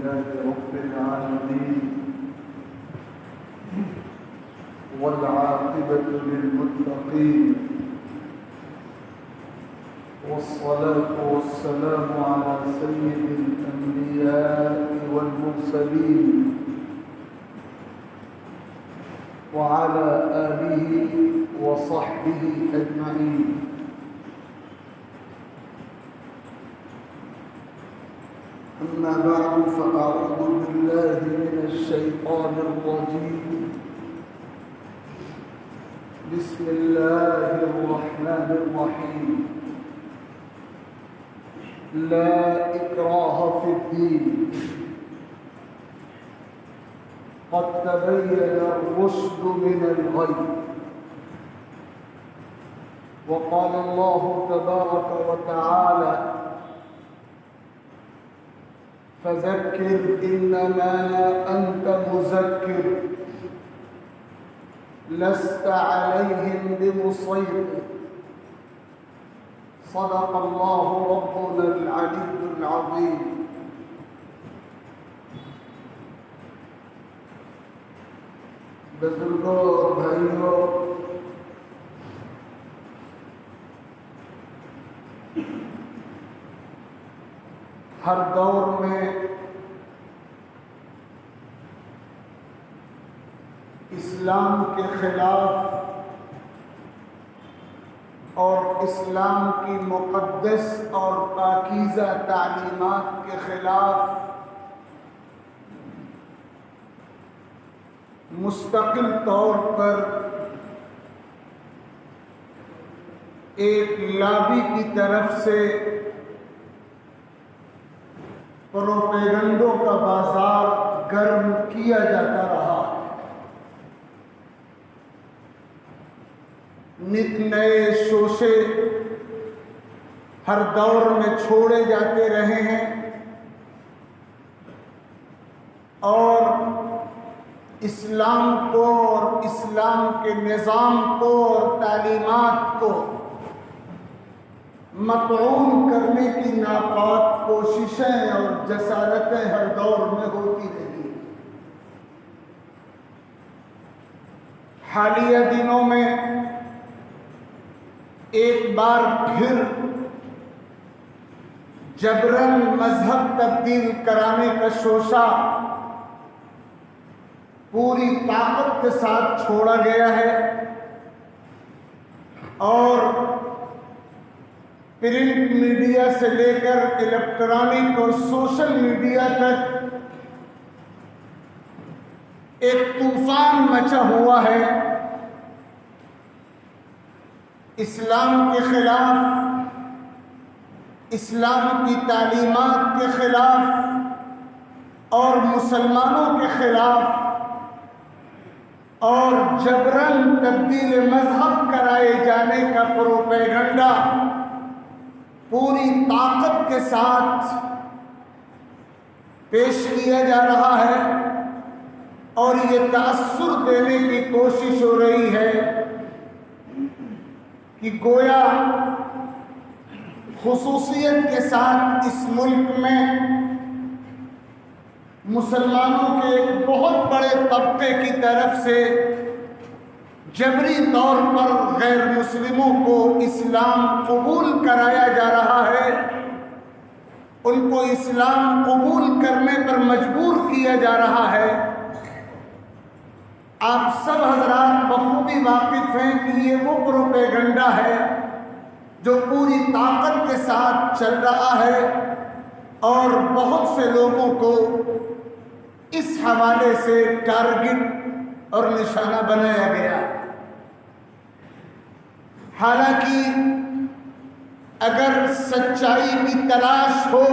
لله رب العالمين والعاقبة للمتقين والصلاة والسلام على سيد الأنبياء والمرسلين وعلى آله وصحبه أجمعين. أما بعد فأعوذ بالله من الشيطان الرجيم. بسم الله الرحمن الرحيم. لا إكراه في الدين قد تبين الرشد من الغي. وقال الله تبارك وتعالى فذكر إنما أنت مذكر لست عليهم بمسيطر. صدق الله ربنا العلي العظيم. بزرگوں اور بھائیوں، ہر دور میں اسلام کے خلاف اور اسلام کی مقدس اور پاکیزہ تعلیمات کے خلاف مستقل طور پر ایک لابی کی طرف سے پروپیگنڈوں کا بازار گرم کیا جاتا رہا. نت نئے شوشے ہر دور میں چھوڑے جاتے رہے ہیں اور اسلام کو اور اسلام کے نظام کو اور تعلیمات کو مطعون کرنے کی ناپاک کوششیں اور جسارتیں ہر دور میں ہوتی رہی. حالیہ دنوں میں ایک بار پھر جبراً مذہب تبدیل کرانے کا شوشہ پوری طاقت کے ساتھ چھوڑا گیا ہے اور پرنٹ میڈیا سے لے کر الیکٹرانک اور سوشل میڈیا تک ایک طوفان مچا ہوا ہے. اسلام کے خلاف، اسلام کی تعلیمات کے خلاف اور مسلمانوں کے خلاف اور جبراً تبدیل مذہب کرائے جانے کا پروپیگنڈا پوری طاقت کے ساتھ پیش کیا جا رہا ہے اور یہ تاثر دینے کی کوشش ہو رہی ہے کہ گویا خصوصیت کے ساتھ اس ملک میں مسلمانوں کے ایک بہت بڑے طبقے کی طرف سے جبری طور پر غیر مسلموں کو اسلام قبول کرایا جا رہا ہے، ان کو اسلام قبول کرنے پر مجبور کیا جا رہا ہے. آپ سب حضرات بخوبی واقف ہیں کہ یہ وہ پروپیگنڈا ہے جو پوری طاقت کے ساتھ چل رہا ہے اور بہت سے لوگوں کو اس حوالے سے ٹارگٹ اور نشانہ بنایا گیا. حالانکہ اگر سچائی کی تلاش ہو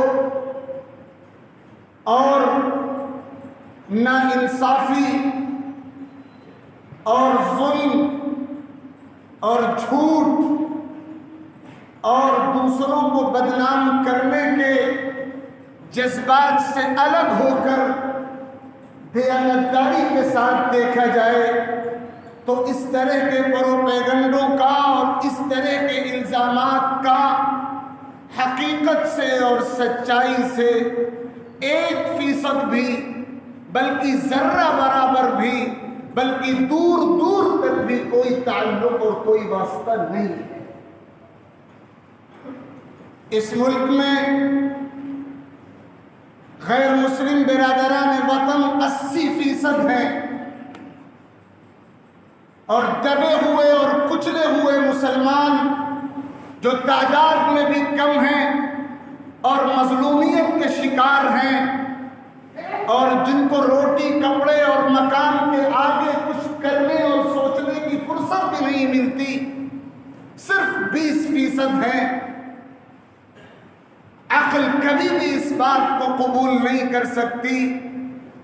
اور ناانصافی اور ظلم اور جھوٹ اور دوسروں کو بدنام کرنے کے جذبات سے الگ ہو کر دیانتداری کے ساتھ دیکھا جائے تو اس طرح کے پروپیگنڈوں کا اور اس طرح کے الزامات کا حقیقت سے اور سچائی سے 1% بھی، بلکہ ذرہ برابر بھی، بلکہ دور دور تک بھی کوئی تعلق اور کوئی واسطہ نہیں ہے۔ اس ملک میں غیر مسلم برادران وطن 80% ہیں، اور دبے ہوئے اور کچلے ہوئے مسلمان جو تعداد میں بھی کم ہیں اور مظلومیت کے شکار ہیں، اور جن کو روٹی کپڑے اور مکان کے آگے کچھ کرنے اور سوچنے کی فرصت بھی نہیں ملتی، صرف 20% ہیں۔ عقل کبھی بھی اس بات کو قبول نہیں کر سکتی،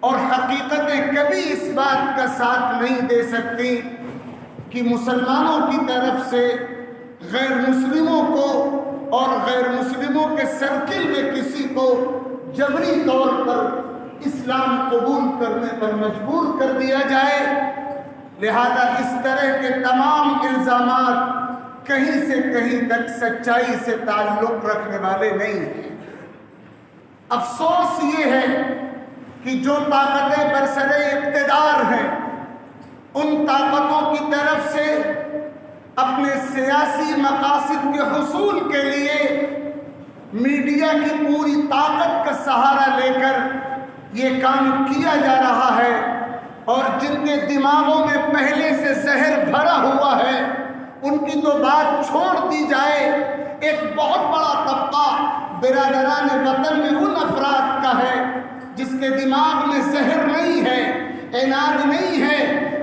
اور حقیقتیں کبھی اس بات کا ساتھ نہیں دے سکتی کہ مسلمانوں کی طرف سے غیر مسلموں کو اور غیر مسلموں کے سرکل میں کسی کو جبری طور پر اسلام قبول کرنے پر مجبور کر دیا جائے۔ لہذا اس طرح کے تمام الزامات کہیں سے کہیں تک سچائی سے تعلق رکھنے والے نہیں ہیں۔ افسوس یہ ہے کہ جو طاقتیں برسر اقتدار ہیں، ان طاقتوں کی طرف سے اپنے سیاسی مقاصد کے حصول کے لیے میڈیا کی پوری طاقت کا سہارا لے کر یہ کام کیا جا رہا ہے، اور جن کے دماغوں میں پہلے سے زہر بھرا ہوا ہے ان کی تو بات چھوڑ دی جائے۔ ایک بہت بڑا طبقہ برادران وطن میں ان افراد کا ہے جس کے دماغ میں زہر نہیں ہے، عناد نہیں ہے،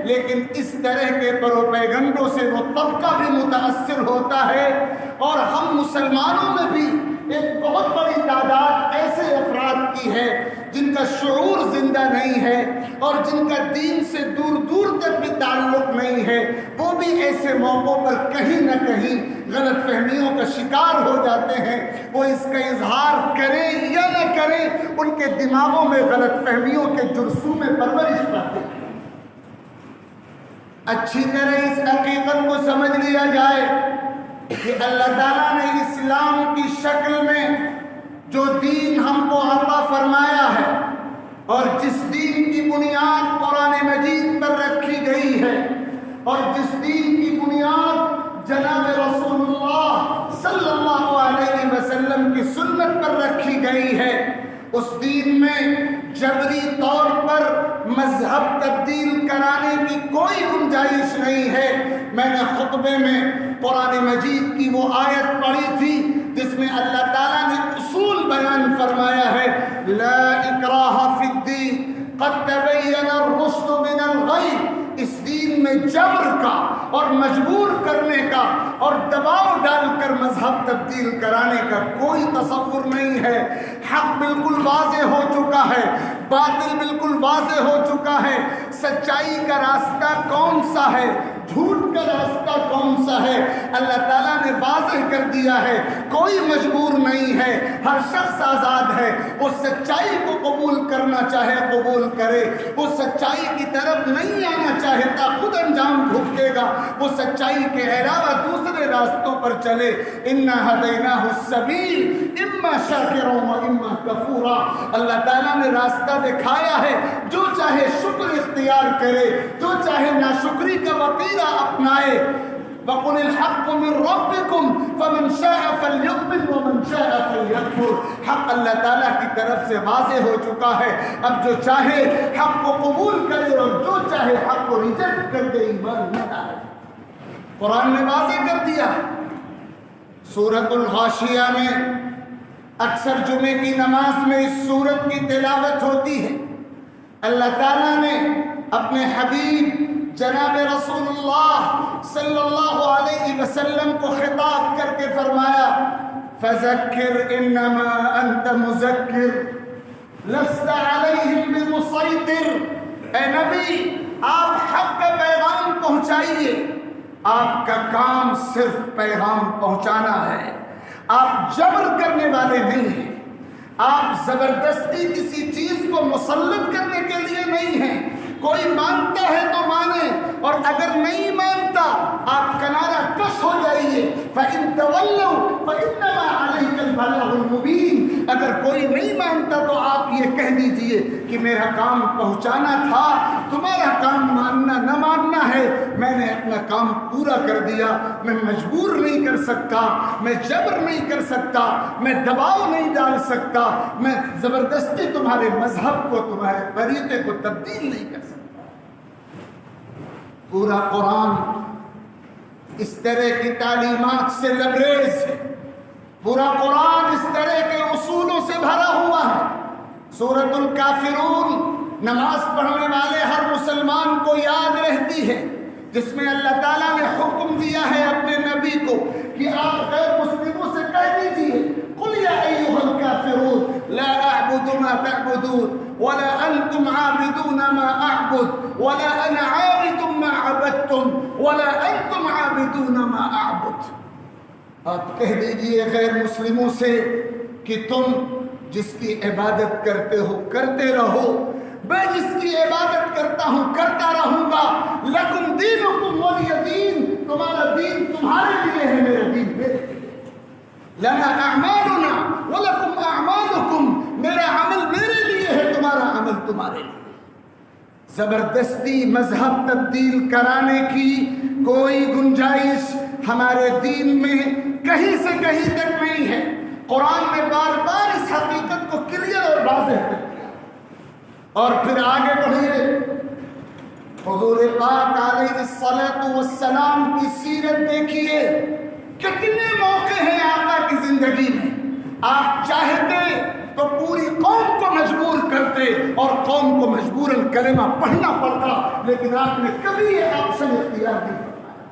لیکن اس طرح کے پروپیگنڈوں سے وہ طبقہ بھی متاثر ہوتا ہے۔ اور ہم مسلمانوں میں بھی ایک بہت بڑی تعداد ایسے افراد کی ہے جن کا شعور زندہ نہیں ہے اور جن کا دین سے دور دور تک بھی تعلق نہیں ہے، وہ بھی ایسے موقعوں پر کہیں نہ کہیں غلط فہمیوں کا شکار ہو جاتے ہیں۔ وہ اس کا اظہار کریں یا نہ کریں، ان کے دماغوں میں غلط فہمیوں کے جرثوم میں پرورش پاتے ہیں۔ اچھی طرح اس حقیقت کو سمجھ لیا جائے کہ اللہ تعالیٰ نے اسلام کی شکل میں جو دین ہم کو عطا فرمایا ہے، اور جس دین کی بنیاد قرآن مجید پر رکھی گئی ہے، اور جس دین کی بنیاد جناب رسول اللہ صلی اللہ علیہ وسلم کی سنت پر رکھی گئی ہے، اس دین میں جبری طور پر مذہب تبدیل کرانے کی کوئی گنجائش نہیں ہے۔ میں نے خطبے میں قرآن مجید کی وہ آیت پڑھی تھی جس میں اللہ تعالیٰ نے اصول بیان فرمایا ہے، لا اکراہ فی الدین قد تبین الرشد من الغی۔ اس دین میں جبر کا اور مجبور کرنے کا اور دباؤ ڈال کر مذہب تبدیل کرانے کا کوئی تصور نہیں ہے۔ حق بالکل واضح ہو چکا ہے، باطل بالکل واضح ہو چکا ہے، سچائی کا راستہ کون سا ہے، جھوٹ کا راستہ کون سا ہے، اللہ تعالیٰ نے واضح کر دیا ہے۔ کوئی مجبور نہیں ہے، ہر شخص آزاد ہے، وہ سچائی کو قبول کرنا چاہے قبول کرے، وہ سچائی کی طرف نہیں آنا چاہتا خود انجام بھگتے گا، وہ سچائی کے علاوہ دوسرے راستوں پر چلے۔ انا ہدیناہ السبیل اما شاکرا و اما کفورا۔ اللہ تعالیٰ نے راستہ دکھایا ہے، جو چاہے شکر اختیار کرے، جو چاہے ناشکری کا وطیرہ اپنائے۔ وَقُلِ الْحَقُّ مِنْ رَبِّكُمْ فَمَنْ شَاءَ فَلْيُؤْمِنْ وَمَنْ شَاءَ فَلْيَكْفُرْ۔ حق اللہ تعالیٰ کی طرف سے واضح ہو چکا ہے، اب جو چاہے حق کو قبول کرے اور جو چاہے حق کو ریجیکٹ کر دے، ایمان نہ لائے۔ قرآن نے واضح کر دیا۔ سورۃ الغاشیہ میں اکثر جمعے کی نماز میں اس سورت کی تلاوت ہوتی ہے۔ اللہ تعالیٰ نے اپنے حبیب جناب رسول اللہ صلی اللہ علیہ وسلم کو خطاب کر کے فرمایا، فَذَكِّرْ إِنَّمَا أَنْتَ مُذَكِّرْ لَسْتَ عَلَيْهِمْ بِمُسَيْطِرْ۔ اے نبی، آپ حق کا پیغام پہنچائیے، آپ کا کام صرف پیغام پہنچانا ہے، آپ جبر کرنے والے نہیں ہیں، آپ زبردستی کسی چیز کو مسلط کرنے کے لیے نہیں ہیں۔ کوئی مانتا ہے تو مانے، اور اگر نہیں مانتا آپ کنارہ کش ہو جائیے۔ فَإِن تَوَلَّوْا فَإِنَّمَا عَلَيْكَ الْبَلَاغُ الْمُبِينُ۔ اگر کوئی نہیں مانتا تو آپ یہ کہہ دیجئے کہ میرا کام پہنچانا تھا، تمہارا کام ماننا نہ ماننا ہے، میں نے اپنا کام پورا کر دیا، میں مجبور نہیں کر سکتا، میں جبر نہیں کر سکتا، میں دباؤ نہیں ڈال سکتا، میں زبردستی تمہارے مذہب کو، تمہارے طریقے کو تبدیل نہیں کر سکتا۔ پورا قرآن اس طرح کی تعلیمات سے لبریز ہے، پورا قرآن اس طرح کے اصولوں سے بھرا ہوا ہے۔ سورۃ الکافرون نماز پڑھنے والے ہر مسلمان کو یاد رہتی ہے، جس میں اللہ تعالیٰ نے حکم دیا ہے اپنے نبی کو کہ آپ غیر مسلموں سے کہہ دیجیے قل یا ایھا الکافرون لا اعبد ما تعبدون ولا انتم عابدون ما اعبد ولا انا عابد ما عبدتم ولا انتم عابدون ما اعبد۔ آپ کہہ دیجئے غیر مسلموں سے کہ تم جس کی عبادت کرتے ہو کرتے رہو، میں جس کی عبادت کرتا ہوں کرتا رہوں گا، لکم دینکم ولی دین، تمہارا دین تمہارے لیے ہے، میرا دین میرے لیے۔ لنا اعمالنا ولکم اعمالکم، میرا عمل میرے لیے ہے، تمہارا عمل تمہارے لیے۔ زبردستی مذہب تبدیل کرانے کی کوئی گنجائش ہمارے دین میں کہیں سے کہیں تک نہیں ہے۔ قرآن نے بار بار اس حقیقت کو کلیئر اور واضح کر دیا۔ اور پھر آگے بڑھیے، حضور پاک علیہ الصلوۃ والسلام کی سیرت دیکھیے، کتنے موقع ہیں آقا کی زندگی میں، آپ چاہتے تو پوری قوم کو مجبور کرتے اور قوم کو مجبوراً کلمہ پڑھنا پڑتا، لیکن آپ نے کبھی یہ آپشن اختیار نہیں فرمایا۔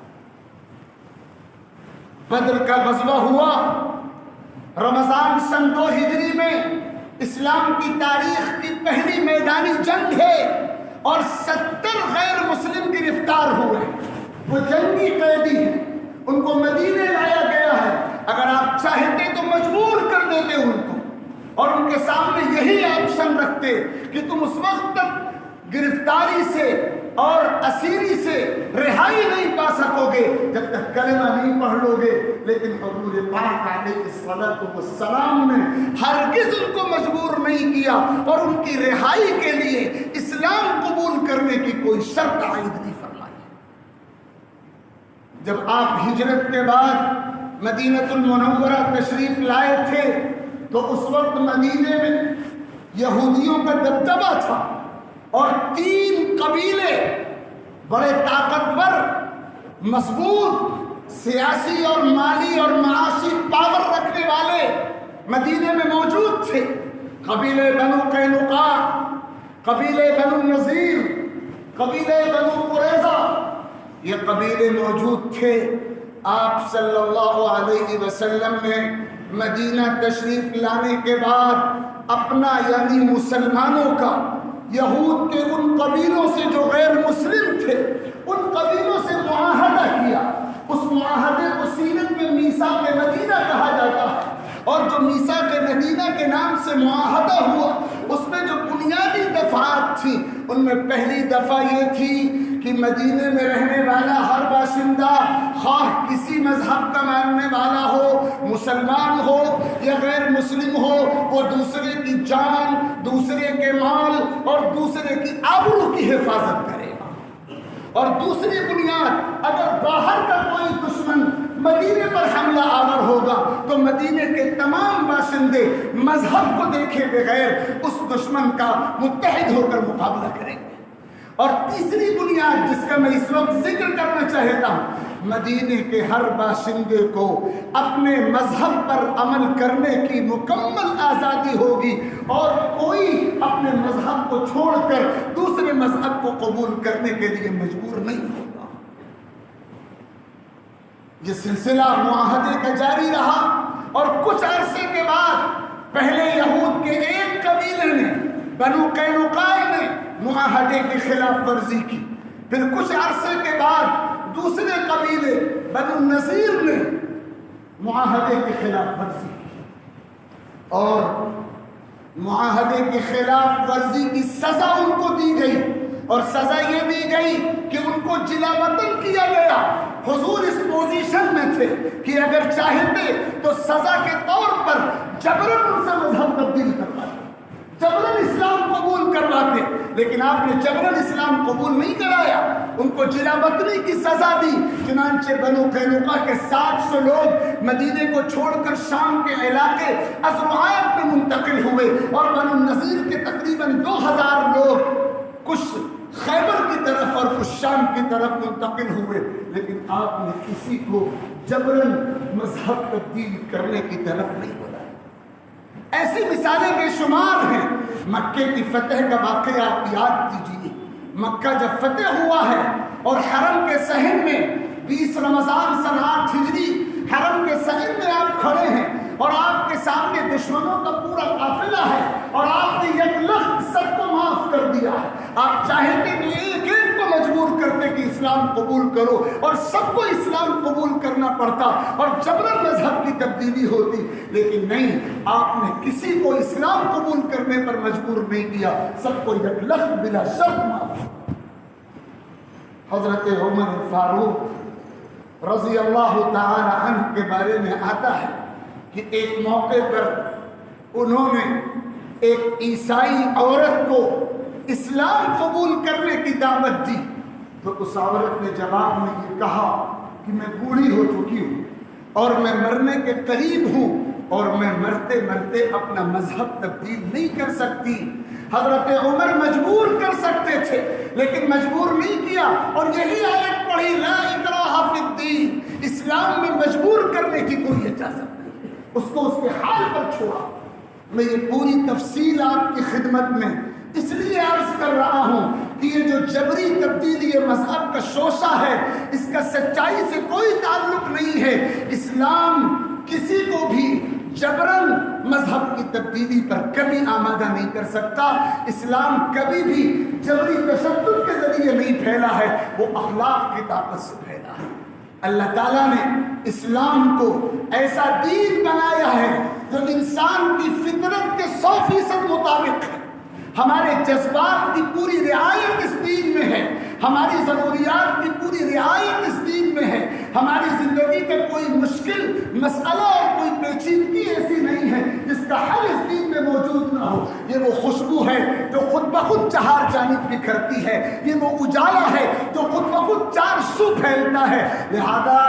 بدر کا غزوہ ہوا، رمضان سن 2 ہجری میں، اسلام کی تاریخ کی پہلی میدانی جنگ ہے، اور 70 غیر مسلم گرفتار ہوئے، وہ جنگی قیدی ہیں، ان کو مدینے لایا گیا ہے۔ اگر آپ چاہتے تو مجبور کر دیتے ان کو، اور ان کے سامنے یہی آپشن رکھتے کہ تم اس وقت تک گرفتاری سے اور اسیری سے رہائی نہیں پا سکو گے جب تک کلمہ نہیں پڑھ لو گے، لیکن حضور پاک علیہ الصلوۃ والسلام نے ہرگز ان کو مجبور نہیں کیا، اور ان کی رہائی کے لیے اسلام قبول کرنے کی کوئی شرط عائد نہیں فرمائی۔ جب آپ ہجرت کے بعد مدینہ المنورہ تشریف لائے تھے تو اس وقت مدینے میں یہودیوں کا دبدبہ تھا، اور 3 قبیلے بڑے طاقتور، مضبوط سیاسی اور مالی اور معاشی پاور رکھنے والے مدینے میں موجود تھے۔ قبیلے بنو قینقاع، قبیلے بنو نذیر، قبیلے بنو قریظہ، یہ قبیلے موجود تھے۔ آپ صلی اللہ علیہ وسلم نے مدینہ تشریف لانے کے بعد اپنا یعنی مسلمانوں کا یہود کے ان قبیلوں سے جو غیر مسلم تھے، ان قبیلوں سے معاہدہ کیا۔ اس معاہدے کو سیرت میں میثاق مدینہ کہا جاتا ہے، اور جو میثاق مدینہ کے نام سے معاہدہ ہوا، اس میں جو بنیادی دفعات تھیں، ان میں پہلی دفعہ یہ تھی کہ مدینے میں رہنے والا ہر باشندہ، خواہ کسی مذہب کا ماننے والا ہو، مسلمان ہو یا غیر مسلم ہو، وہ دوسرے کی جان، دوسرے کے مال اور دوسرے کی آبرو کی حفاظت کرے گا۔ اور دوسری بنیاد، اگر باہر کا کوئی دشمن مدینے پر حملہ آور ہوگا تو مدینے کے تمام باشندے مذہب کو دیکھے بغیر اس دشمن کا متحد ہو کر مقابلہ کریں گے۔ اور تیسری بنیاد جس کا میں اس وقت ذکر کرنا چاہتا ہوں، مدینے کے ہر باشندے کو اپنے مذہب پر عمل کرنے کی مکمل آزادی ہوگی، اور کوئی اپنے مذہب کو چھوڑ کر دوسرے مذہب کو قبول کرنے کے لیے مجبور نہیں ہوگا۔ یہ سلسلہ معاہدے کا جاری رہا، اور کچھ عرصے کے بعد پہلے یہود کے ایک قبیلے نے، بنو قینقاع نے معاہدے کی خلاف ورزی کی، پھر کچھ عرصے کے بعد دوسرے قبیلے بنو نذیر نے معاہدے کی خلاف ورزی کی، اور معاہدے کی خلاف ورزی کی سزا ان کو دی گئی، اور سزا یہ دی گئی کہ ان کو جلا وطن کیا گیا۔ حضور اس پوزیشن میں تھے کہ اگر چاہتے تو سزا کے طور پر جبراً ان سے مذہب تبدیل کروا دیں، جبرن اسلام قبول کرواتے، لیکن آپ نے جبرن اسلام قبول نہیں کرایا، ان کو جلا وطنی کی سزا دی۔ چنانچہ بنو قینقاع کے 700 لوگ مدینے کو چھوڑ کر شام کے علاقے ازرعات میں منتقل ہوئے، اور بنو النضیر کے تقریباً 2000 لوگ کچھ خیبر کی طرف اور کچھ شام کی طرف منتقل ہوئے، لیکن آپ نے کسی کو جبرن مذہب تبدیل کرنے کی طرف نہیں بلایا۔ ایسی مثالیں بے شمار ہیں۔ مکے کی فتح کا واقعہ آپ یاد کیجیے۔ مکہ جب فتح ہوا ہے اور حرم کے صحن میں 20 رمضان سن 8 ہجری حرم کے صحن میں آپ کھڑے ہیں، اور آپ کے سامنے دشمنوں کا پورا قافلہ ہے، اور آپ نے یک لخت سب کو معاف کر دیا ہے۔ آپ چاہتے تو ایک ایک کو مجبور کرتے کہ اسلام قبول کرو، اور سب کو اسلام قبول کرنا پڑتا اور جبرن مذہب کی تبدیلی ہوتی، لیکن نہیں، آپ نے کسی کو اسلام قبول کرنے پر مجبور نہیں کیا، سب کو یک لخت بلا شرط معاف۔ حضرت عمر فاروق رضی اللہ تعالی عنہ کے بارے میں آتا ہے کہ ایک موقع پر انہوں نے ایک عیسائی عورت کو اسلام قبول کرنے کی دعوت دی، تو اس عورت نے جواب میں یہ کہا کہ میں بوڑھی ہو چکی ہوں اور میں مرنے کے قریب ہوں، اور میں مرتے مرتے اپنا مذہب تبدیل نہیں کر سکتی۔ حضرت عمر مجبور کر سکتے تھے، لیکن مجبور نہیں کیا، اور یہی آیت پڑھی، لا اکراہ فی الدین، اسلام میں مجبور کرنے کی کوئی اجازت نہیں، اس کو اس کے حال پر چھوڑا۔ میں یہ پوری تفصیل آپ کی خدمت میں اس لیے عرض کر رہا ہوں کہ یہ جو جبری تبدیلی یہ مذہب کا شوشہ ہے، اس کا سچائی سے کوئی تعلق نہیں ہے۔ اسلام کسی کو بھی جبرن مذہب کی تبدیلی پر کبھی آمادہ نہیں کر سکتا۔ اسلام کبھی بھی جبری تشدد کے ذریعے نہیں پھیلا ہے، وہ اخلاق کی طاقت سے پھیلا ہے۔ اللہ تعالیٰ نے اسلام کو ایسا دین بنایا ہے جو انسان کی فطرت کے 100% مطابق ہے۔ ہمارے جذبات کی پوری رعایت اس دین میں ہے، ہماری ضروریات کی پوری رعایت اس دین میں ہے۔ ہماری زندگی کا کوئی مشکل مسئلہ اور کوئی پیچیدگی ایسی نہیں ہے جس کا حل اس دین میں موجود نہ ہو۔ یہ وہ خوشبو ہے جو خود بخود چہار جانب بکھرتی ہے، یہ وہ اجالا ہے جو خود بخود چار سو پھیلتا ہے۔ لہذا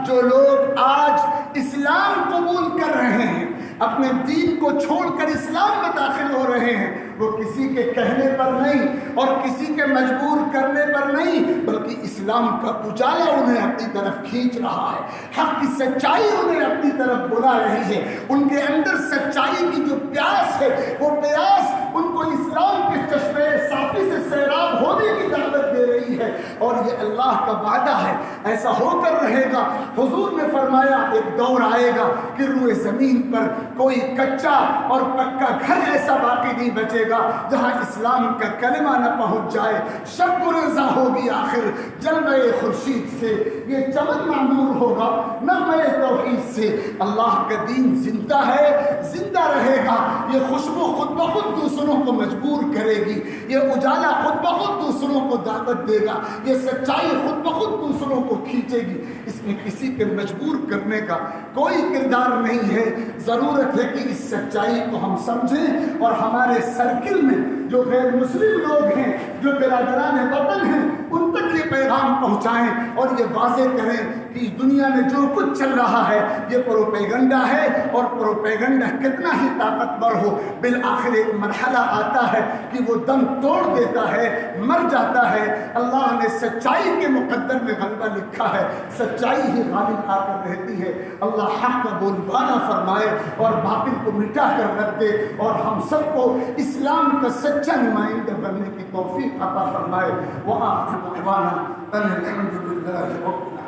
جو لوگ آج اسلام قبول کر رہے ہیں، اپنے دین کو چھوڑ کر اسلام میں داخل ہو رہے ہیں، وہ کسی کے کہنے پر نہیں اور کسی کے مجبور کرنے پر نہیں، بلکہ اسلام کا اجالا انہیں اپنی طرف کھینچ رہا ہے، حق کی سچائی انہیں اپنی طرف بلا رہی ہے۔ ان کے اندر سچائی کی جو پیاس ہے، وہ پیاس ان کو اسلام کے چشمے صافی سے سیراب ہونے کی دعوت دے رہی ہے، اور یہ اللہ کا وعدہ ہے، ایسا ہو کر رہے گا۔ حضور نے فرمایا ایک دور آئے گا کہ روئے زمین پر کوئی کچا اور پکا گھر ایسا باقی نہیں بچے گا جہاں اسلام کا کلمہ نہ پہنچ جائے۔ شب رضا ہوگی آخر جلوہ خورشید سے، یہ چمن معمور ہوگا نغمہ توحید سے۔ اللہ کا دین زندہ ہے، زندہ رہے گا۔ یہ خوشبو خود بخود دوسروں کو مجبور کرے گی، یہ اجالا خود بخود دوسروں کو دعوت دے گا، یہ سچائی خود بخود دوسروں کو کھینچے گی۔ اس میں کسی کے مجبور کرنے کا کوئی کردار نہیں ہے۔ ضرورت ہے کہ اس سچائی کو ہم سمجھیں اور ہمارے سرکل میں جو غیر مسلم لوگ ہیں، جو برادران وطن ہیں، ان تک یہ پیغام پہنچائیں اور یہ واضح کریں کہ دنیا میں جو کچھ چل رہا ہے یہ پروپیگنڈا ہے، اور پروپیگنڈا کتنا ہی طاقتور ہو، بالآخر ایک مرحلہ آتا ہے کہ وہ دم توڑ دیتا ہے، مر جاتا ہے۔ اللہ نے سچائی کے مقدر میں غلبہ لکھا ہے، سچائی ہی غالب آ کر رہتی ہے۔ اللہ حق کا بول بالا فرمائے اور باطل کو مٹا کر رکھ دے، اور ہم سب کو اسلام کا سچا نمائندہ بننے کی توفیق عطا فرمائے۔ وآخر دعوانا ان الحمد للہ رب العالمین۔